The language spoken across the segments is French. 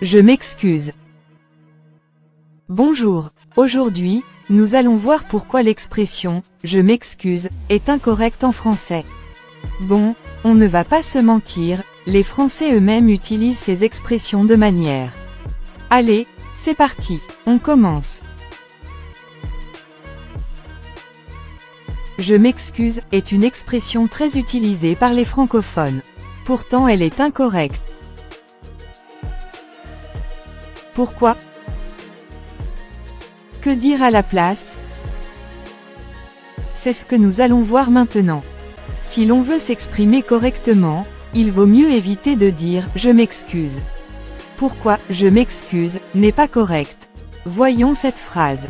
Je m'excuse. Bonjour, aujourd'hui, nous allons voir pourquoi l'expression « je m'excuse » est incorrecte en français. Bon, on ne va pas se mentir, les Français eux-mêmes utilisent ces expressions de manière. Allez, c'est parti, on commence. Je m'excuse est une expression très utilisée par les francophones. Pourtant elle est incorrecte. Pourquoi? Que dire à la place? C'est ce que nous allons voir maintenant. Si l'on veut s'exprimer correctement, il vaut mieux éviter de dire « je m'excuse ». Pourquoi « je m'excuse » n'est pas correct? Voyons cette phrase.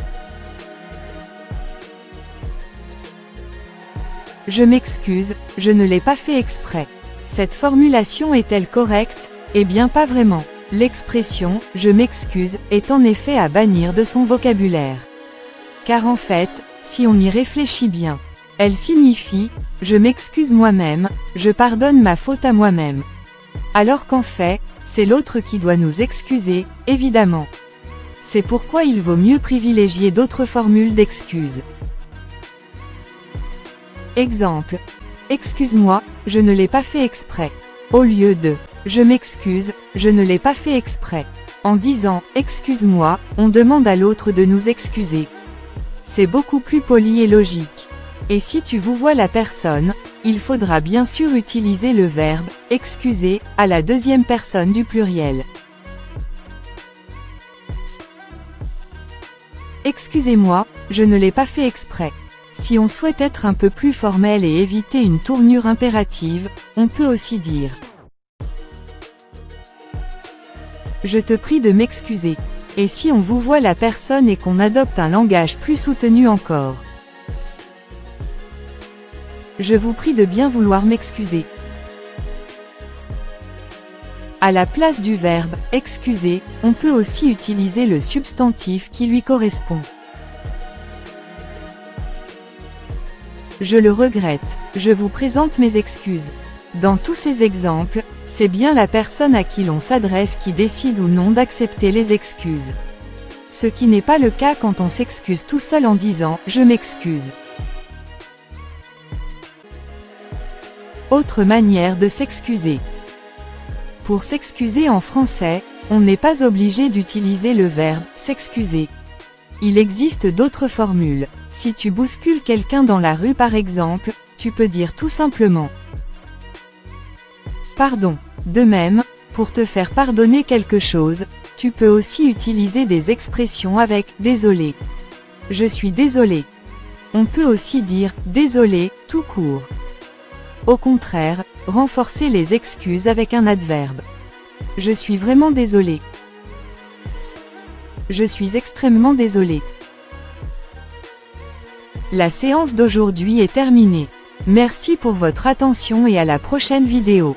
Je m'excuse, je ne l'ai pas fait exprès. Cette formulation est-elle correcte? Eh bien pas vraiment. L'expression « je m'excuse » est en effet à bannir de son vocabulaire. Car en fait, si on y réfléchit bien, elle signifie « je m'excuse moi-même, je pardonne ma faute à moi-même ». Alors qu'en fait, c'est l'autre qui doit nous excuser, évidemment. C'est pourquoi il vaut mieux privilégier d'autres formules d'excuses. Exemple. Excuse-moi, je ne l'ai pas fait exprès. Au lieu de je m'excuse, je ne l'ai pas fait exprès. En disant excuse-moi, on demande à l'autre de nous excuser. C'est beaucoup plus poli et logique. Et si tu vouvoies la personne, il faudra bien sûr utiliser le verbe excuser à la deuxième personne du pluriel. Excusez-moi, je ne l'ai pas fait exprès. Si on souhaite être un peu plus formel et éviter une tournure impérative, on peut aussi dire je te prie de m'excuser. Et si on vouvoie la personne et qu'on adopte un langage plus soutenu encore. Je vous prie de bien vouloir m'excuser. À la place du verbe « excuser », on peut aussi utiliser le substantif qui lui correspond. Je le regrette, je vous présente mes excuses. Dans tous ces exemples, c'est bien la personne à qui l'on s'adresse qui décide ou non d'accepter les excuses. Ce qui n'est pas le cas quand on s'excuse tout seul en disant « je m'excuse ». Autre manière de s'excuser. Pour s'excuser en français, on n'est pas obligé d'utiliser le verbe « s'excuser ». Il existe d'autres formules. Si tu bouscules quelqu'un dans la rue par exemple, tu peux dire tout simplement pardon. De même, pour te faire pardonner quelque chose, tu peux aussi utiliser des expressions avec « désolé ». Je suis désolé. On peut aussi dire « désolé » tout court. Au contraire, renforcer les excuses avec un adverbe. Je suis vraiment désolé. Je suis extrêmement désolé. La séance d'aujourd'hui est terminée. Merci pour votre attention et à la prochaine vidéo.